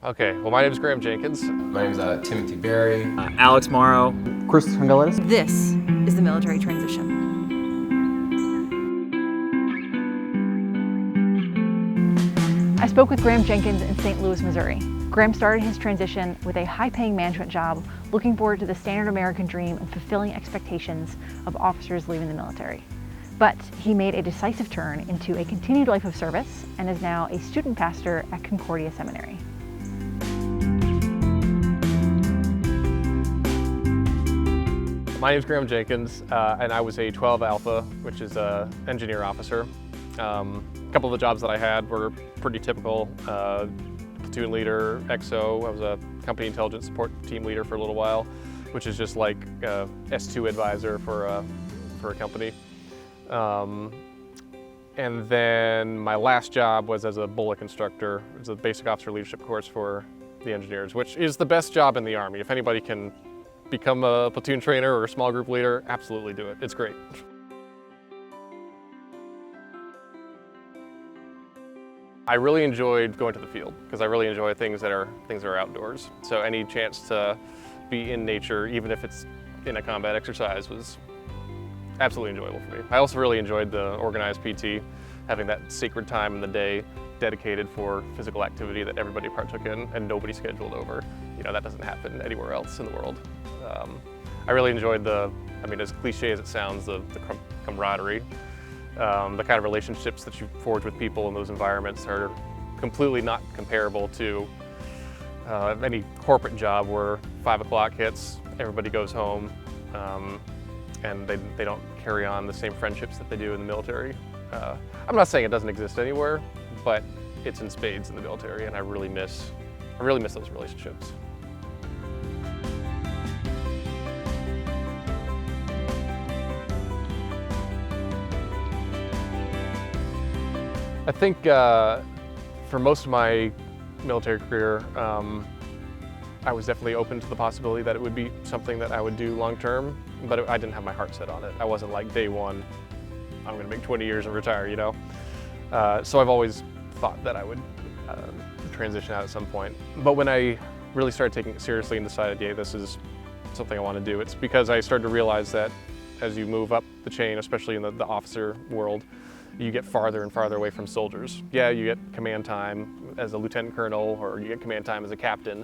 Okay, well, my name is Graham Jenkins. My name is Timothy Berry. Alex Morrow. Chris Hungalitis. This is the military transition. I spoke with Graham Jenkins in St. Louis, Missouri. Graham started his transition with a high-paying management job, looking forward to the standard American dream and fulfilling expectations of officers leaving the military. But he made a decisive turn into a continued life of service and is now a student pastor at Concordia Seminary. My name is Graham Jenkins, and I was a 12 Alpha, which is an engineer officer. A couple of the jobs that I had were pretty typical. Platoon leader, XO. I was a company intelligence support team leader for a little while, which is just like S2 advisor for a company. And then my last job was as a bullet instructor. It was a basic officer leadership course for the engineers, which is the best job in the Army. If anybody can become a platoon trainer or a small group leader, absolutely do it. It's great. I really enjoyed going to the field because I really enjoy things that are outdoors. So any chance to be in nature, even if it's in a combat exercise, was absolutely enjoyable for me. I also really enjoyed the organized PT, having that sacred time in the day dedicated for physical activity that everybody partook in and nobody scheduled over. You know, that doesn't happen anywhere else in the world. I really enjoyed as cliche as it sounds, the camaraderie. The kind of relationships that you forge with people in those environments are completely not comparable to any corporate job where 5 o'clock hits, everybody goes home, and they don't carry on the same friendships that they do in the military. I'm not saying it doesn't exist anywhere, but it's in spades in the military, and I really miss those relationships. I think for most of my military career, I was definitely open to the possibility that it would be something that I would do long term, but I didn't have my heart set on it. I wasn't like day one, I'm gonna make 20 years and retire, you know? So I've always thought that I would transition out at some point. But when I really started taking it seriously and decided, yeah, this is something I want to do, it's because I started to realize that as you move up the chain, especially in the officer world, you get farther and farther away from soldiers. Yeah, you get command time as a lieutenant colonel, or you get command time as a captain,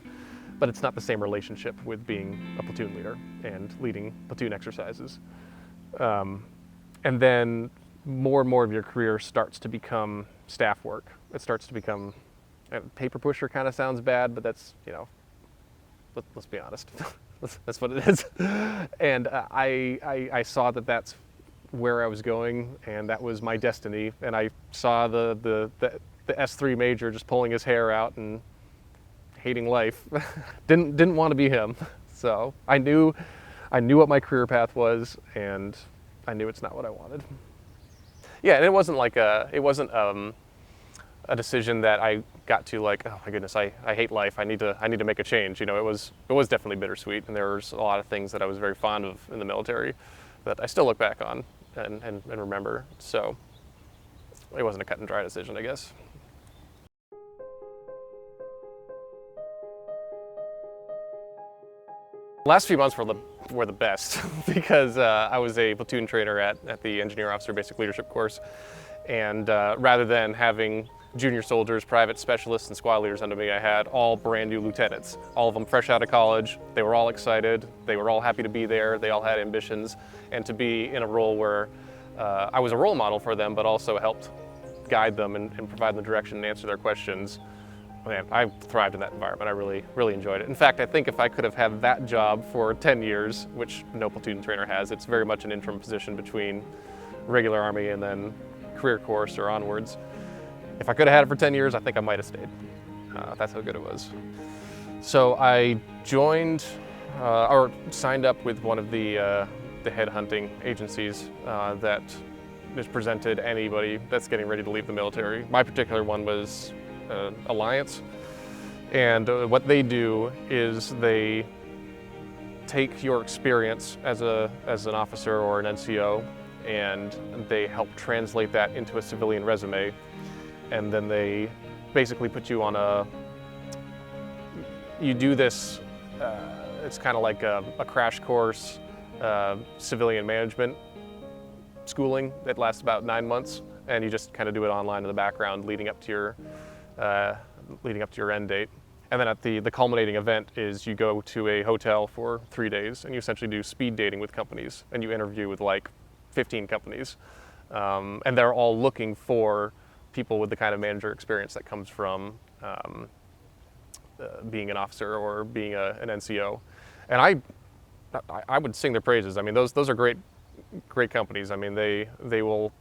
but it's not the same relationship with being a platoon leader and leading platoon exercises. And then more and more of your career starts to become staff work. It starts to become, paper pusher kind of sounds bad, but that's, you know, let's be honest. That's what it is. And I saw that that's where I was going, and that was my destiny. And I saw the S3 major just pulling his hair out and hating life. didn't want to be him. So I knew what my career path was, and I knew it's not what I wanted. Yeah, and it wasn't a decision that I got to like, oh my goodness, I hate life. I need to make a change. You know, it was definitely bittersweet, and there was a lot of things that I was very fond of in the military that I still look back on and remember. So it wasn't a cut and dry decision, I guess. Last few months were the best because I was a platoon trainer at the Engineer Officer Basic Leadership course, and rather than having junior soldiers, private specialists, and squad leaders under me, I had all brand new lieutenants, all of them fresh out of college. They were all excited, they were all happy to be there, they all had ambitions, and to be in a role where I was a role model for them, but also helped guide them and provide them direction and answer their questions. Man, I thrived in that environment. I really enjoyed it. In fact, I think if I could have had that job for 10 years, which no platoon trainer has, it's very much an interim position between regular Army and then career course or onwards. If I could have had it for 10 years, I think I might have stayed. That's how good it was. So I joined, or signed up with one of the headhunting agencies that is presented to anybody that's getting ready to leave the military. My particular one was Alliance, and what they do is they take your experience as an officer or an NCO, and they help translate that into a civilian resume, and then they basically put you on you do this, it's kind of like a crash course, civilian management schooling that lasts about 9 months, and you just kind of do it online in the background leading up to your end date. And then at the culminating event is you go to a hotel for 3 days and you essentially do speed dating with companies, and you interview with like 15 companies. And they're all looking for people with the kind of manager experience that comes from being an officer or being an NCO. And I would sing their praises. I mean, those are great companies. I mean, they will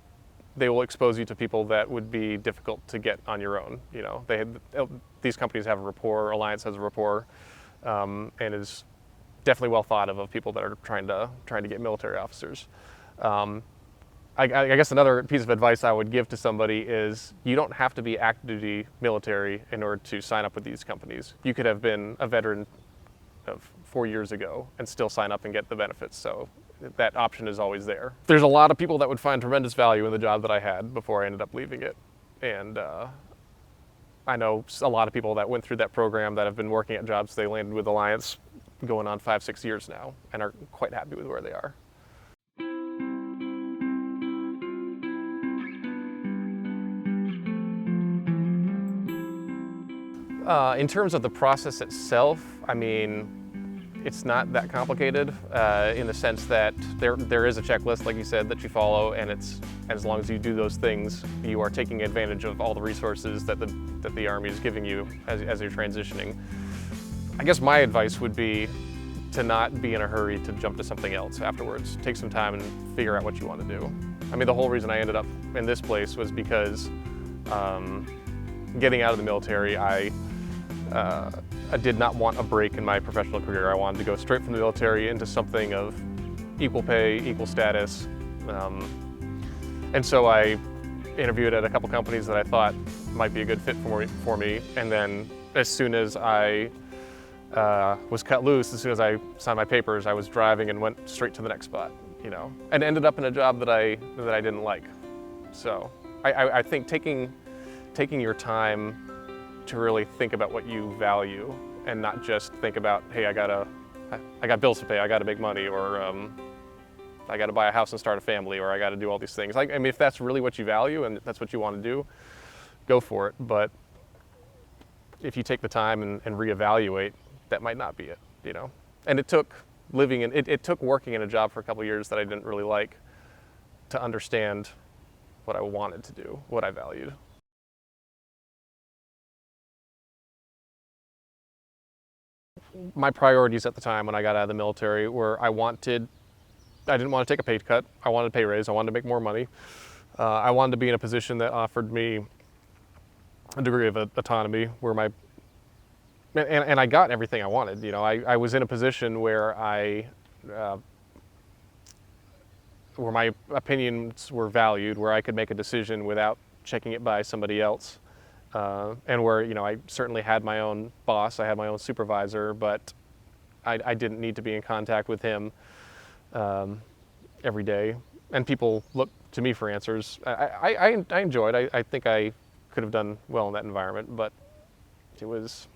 expose you to people that would be difficult to get on your own. You know, these companies have a rapport. Alliance has a rapport, and is definitely well thought of people that are trying to get military officers. I guess another piece of advice I would give to somebody is you don't have to be active duty military in order to sign up with these companies. You could have been a veteran of 4 years ago and still sign up and get the benefits. So that option is always there. There's a lot of people that would find tremendous value in the job that I had before I ended up leaving it. And I know a lot of people that went through that program that have been working at jobs they landed with Alliance going on 5-6 years now and are quite happy with where they are. In terms of the process itself, I mean, it's not that complicated in the sense that there is a checklist, like you said, that you follow, and as long as you do those things, you are taking advantage of all the resources that the Army is giving you as you're transitioning. I guess my advice would be to not be in a hurry to jump to something else afterwards. Take some time and figure out what you want to do. I mean, the whole reason I ended up in this place was because getting out of the military, I did not want a break in my professional career. I wanted to go straight from the military into something of equal pay, equal status. And so I interviewed at a couple companies that I thought might be a good fit for me. And then as soon as I was cut loose, as soon as I signed my papers, I was driving and went straight to the next spot, you know, and ended up in a job that I didn't like. So I think taking your time to really think about what you value and not just think about, hey, I got bills to pay, I got to make money, or I got to buy a house and start a family, or I got to do all these things. I mean, if that's really what you value and that's what you want to do, go for it. But if you take the time and reevaluate, that might not be it, you know? And it took working in a job for a couple of years that I didn't really like to understand what I wanted to do, what I valued. My priorities at the time when I got out of the military were I didn't want to take a pay cut. I wanted a pay raise. I wanted to make more money. I wanted to be in a position that offered me a degree of autonomy where and I got everything I wanted. You know, I was in a position where where my opinions were valued, where I could make a decision without checking it by somebody else. And where, you know, I certainly had my own boss, I had my own supervisor, but I didn't need to be in contact with him every day. And people looked to me for answers. I enjoyed. I think I could have done well in that environment, but it was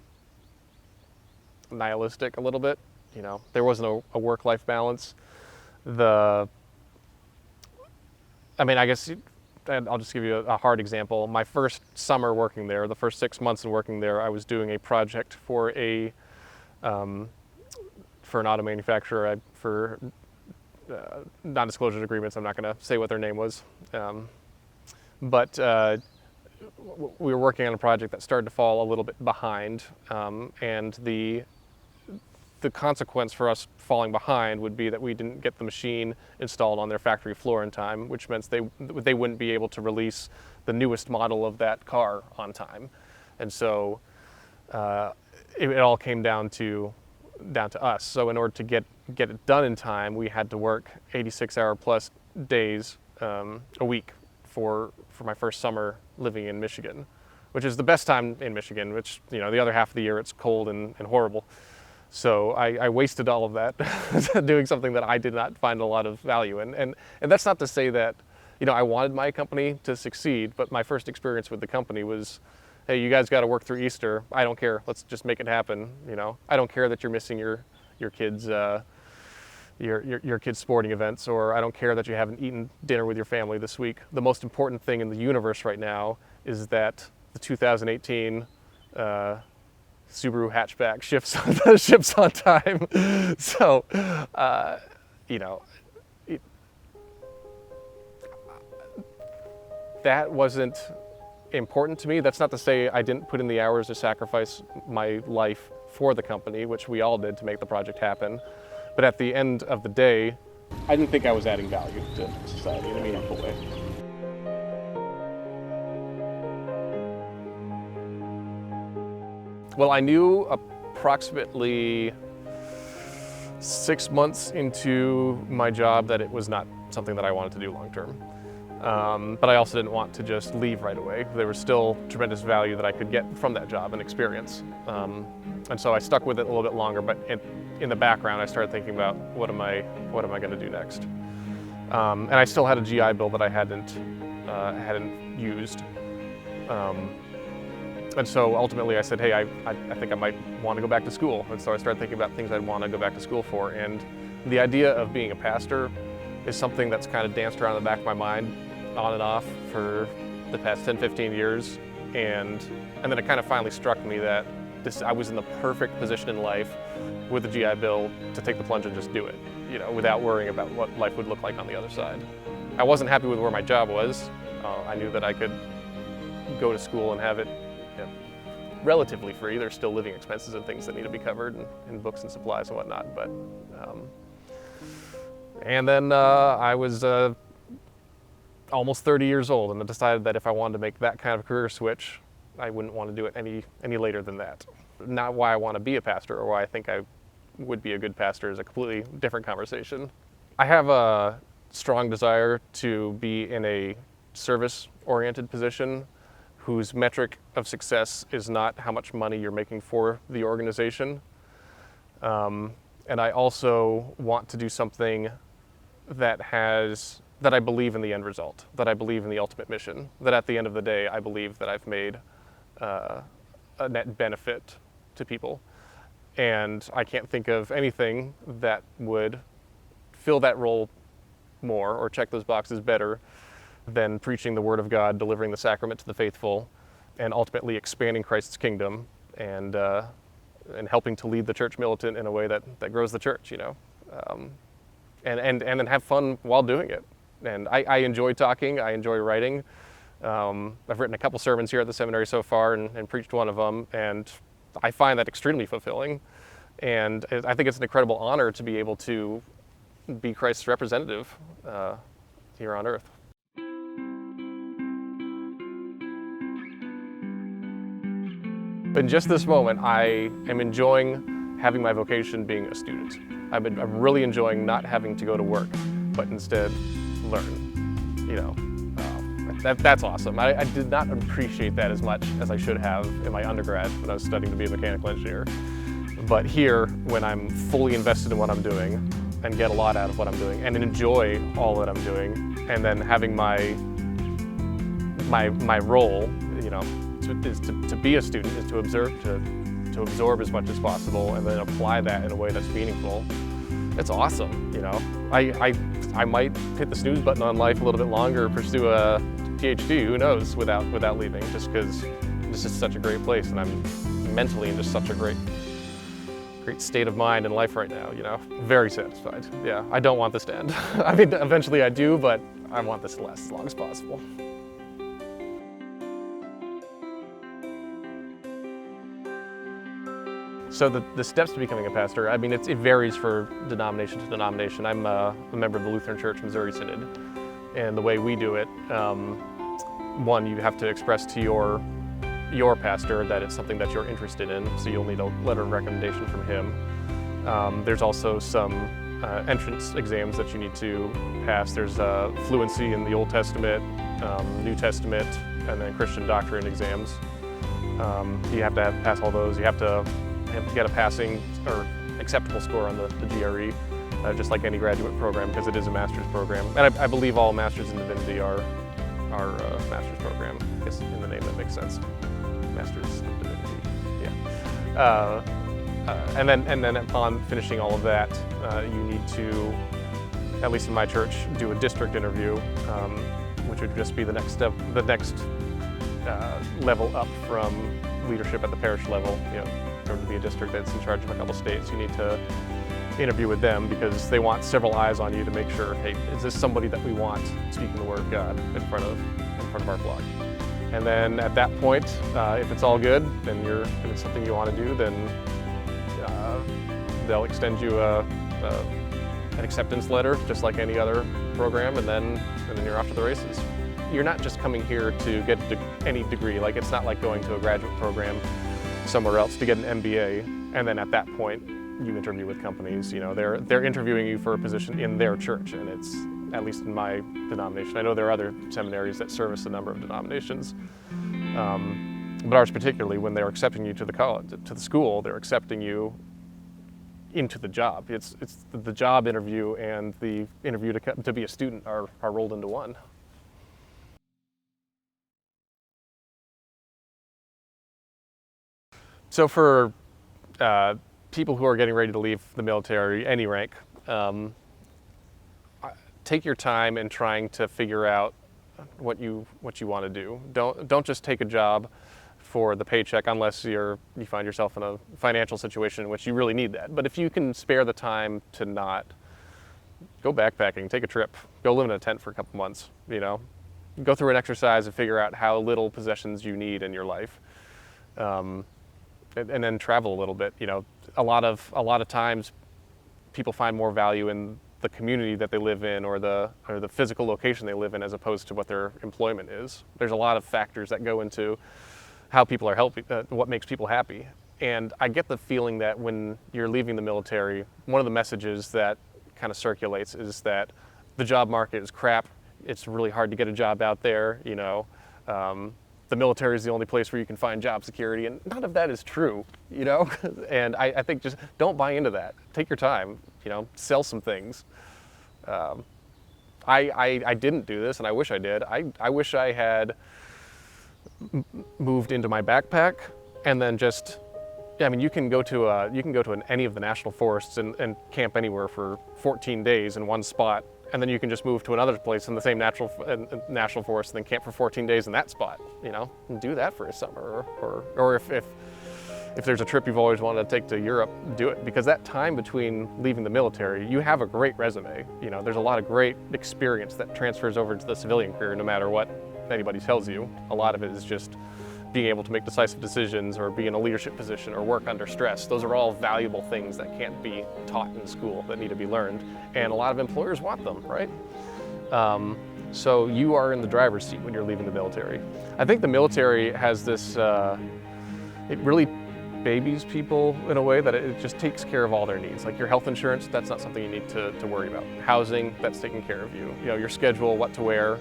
nihilistic a little bit. You know, there wasn't a work-life balance. I mean, I guess. And I'll just give you a hard example. My first summer working there, the first 6 months of working there, I was doing a project for an auto manufacturer for non-disclosure agreements. I'm not going to say what their name was, but we were working on a project that started to fall a little bit behind, and the consequence for us falling behind would be that we didn't get the machine installed on their factory floor in time, which meant they wouldn't be able to release the newest model of that car on time. And so it all came down to us. So in order to get it done in time, we had to work 86-hour plus days a week for my first summer living in Michigan, which is the best time in Michigan, which, you know, the other half of the year it's cold and horrible. So I wasted all of that doing something that I did not find a lot of value in. And that's not to say that, you know, I wanted my company to succeed, but my first experience with the company was hey, you guys got to work through Easter. I don't care. Let's just make it happen. I don't care that you're missing your kids' your kids' sporting events, or I don't care that you haven't eaten dinner with your family this week. The most important thing in the universe right now is that the 2018 Subaru hatchback ships on time. So, that wasn't important to me. That's not to say I didn't put in the hours to sacrifice my life for the company, which we all did to make the project happen. But at the end of the day, I didn't think I was adding value to society in a meaningful way. Well, I knew approximately 6 months into my job that it was not something that I wanted to do long term. But I also didn't want to just leave right away. There was still tremendous value that I could get from that job and experience. And so I stuck with it a little bit longer, but in the background I started thinking about what am I going to do next? And I still had a GI Bill that I hadn't used. And so ultimately I said, hey, I think I might want to go back to school. And so I started thinking about things I'd want to go back to school for. And the idea of being a pastor is something that's kind of danced around in the back of my mind on and off for the past 10, 15 years. And then it kind of finally struck me that I was in the perfect position in life with the GI Bill to take the plunge and just do it, without worrying about what life would look like on the other side. I wasn't happy with where my job was. I knew that I could go to school and have it relatively free. There's still living expenses and things that need to be covered, and books and supplies and whatnot. But and then I was almost 30 years old, and I decided that if I wanted to make that kind of career switch, I wouldn't want to do it any later than that. Not why I want to be a pastor or why I think I would be a good pastor is a completely different conversation. I have a strong desire to be in a service-oriented position whose metric of success is not how much money you're making for the organization. And I also want to do something that I believe in the end result, that I believe in the ultimate mission, that at the end of the day, I believe that I've made a net benefit to people. And I can't think of anything that would fill that role more or check those boxes better than preaching the Word of God, delivering the sacrament to the faithful, and ultimately expanding Christ's kingdom and helping to lead the church militant in a way that grows the church, and then have fun while doing it. And I enjoy talking, I enjoy writing. I've written a couple sermons here at the seminary so far and preached one of them, and I find that extremely fulfilling. And I think it's an incredible honor to be able to be Christ's representative here on earth. In just this moment, I am enjoying having my vocation being a student. I'm really enjoying not having to go to work, but instead learn. That's awesome. I did not appreciate that as much as I should have in my undergrad when I was studying to be a mechanical engineer. But here, when I'm fully invested in what I'm doing and get a lot out of what I'm doing and enjoy all that I'm doing, and then having my role, is to be a student, is to observe, to absorb as much as possible, and then apply that in a way that's meaningful. It's awesome, I might hit the snooze button on life a little bit longer, pursue a PhD, who knows, without leaving, just because this is such a great place, and I'm mentally in just such a great state of mind in life right now, Very satisfied. Yeah, I don't want this to end. I mean, eventually I do, but I want this to last as long as possible. So the steps to becoming a pastor, I mean, it varies for denomination to denomination. I'm a member of the Lutheran Church Missouri Synod, and the way we do it, one, you have to express to your pastor that it's something that you're interested in, so you'll need a letter of recommendation from him. There's also some entrance exams that you need to pass. There's fluency in the Old Testament, New Testament, and then Christian doctrine exams. You have to pass all those. You have to get a passing or acceptable score on the GRE, just like any graduate program, because it is a master's program. And I believe all masters in divinity are master's program. I guess in the name that makes sense, Master's of Divinity. Yeah. And then upon finishing all of that, you need to, at least in my church, do a district interview, which would just be the next step, the next level up from leadership at the parish level. You know, in order to be a district that's in charge of a couple states, you need to interview with them because they want several eyes on you to make sure, hey, is this somebody that we want speaking the word of God in front of our flock? And then at that point, if it's all good, then if it's something you want to do, then they'll extend you an acceptance letter, just like any other program, and then you're off to the races. You're not just coming here to get any degree. Like, it's not like going to a graduate program somewhere else to get an MBA, and then at that point you interview with companies. You know, they're interviewing you for a position in their church, and it's, at least in my denomination. I know there are other seminaries that service a number of denominations, but ours particularly, when they're accepting you to the college, to the school, they're accepting you into the job. It's the job interview and the interview to be a student are rolled into one. So for people who are getting ready to leave the military, any rank, take your time in trying to figure out what you want to do. Don't just take a job for the paycheck unless you find yourself in a financial situation in which you really need that. But if you can spare the time to not, go backpacking, take a trip, go live in a tent for a couple months, you know, go through an exercise and figure out how little possessions you need in your life. And then travel a little bit. You know, a lot of times people find more value in the community that they live in or the physical location they live in as opposed to what their employment is. There's a lot of factors that go into how people are helping, what makes people happy. And I get the feeling that when you're leaving the military, one of the messages that kind of circulates is that the job market is crap. It's really hard to get a job out there, you know. The military is the only place where you can find job security, and none of that is true, you know? And I think just don't buy into that. Take your time, you know, sell some things. I didn't do this, and I wish I did. I wish I had moved into my backpack and then just, I mean, you can go to any of the national forests and camp anywhere for 14 days in one spot, and then you can just move to another place in the same national forest and then camp for 14 days in that spot, you know, and do that for a summer. Or if there's a trip you've always wanted to take to Europe, do it, because that time between leaving the military, you have a great resume. You know, there's a lot of great experience that transfers over to the civilian career no matter what anybody tells you. A lot of it is just being able to make decisive decisions or be in a leadership position or work under stress. Those are all valuable things that can't be taught in school, that need to be learned. And a lot of employers want them, right? So you are in the driver's seat when you're leaving the military. I think the military has this, it really babies people in a way that it just takes care of all their needs. Like your health insurance, that's not something you need to worry about. Housing, that's taking care of you. You know, your schedule, what to wear,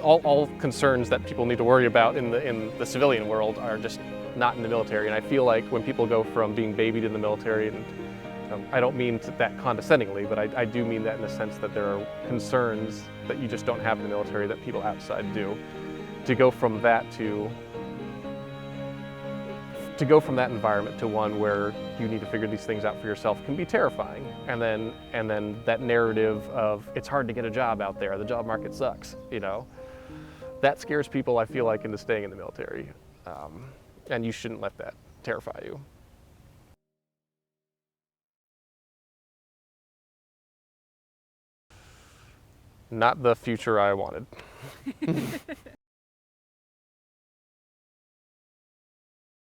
all concerns that people need to worry about in the civilian world are just not in the military. And I feel like when people go from being babied in the military, and I don't mean that condescendingly, but I do mean that in the sense that there are concerns that you just don't have in the military that people outside do. To go from that environment to one where you need to figure these things out for yourself can be terrifying. And then that narrative of it's hard to get a job out there, the job market sucks, you know, that scares people, I feel like, into staying in the military. And you shouldn't let that terrify you. Not the future I wanted.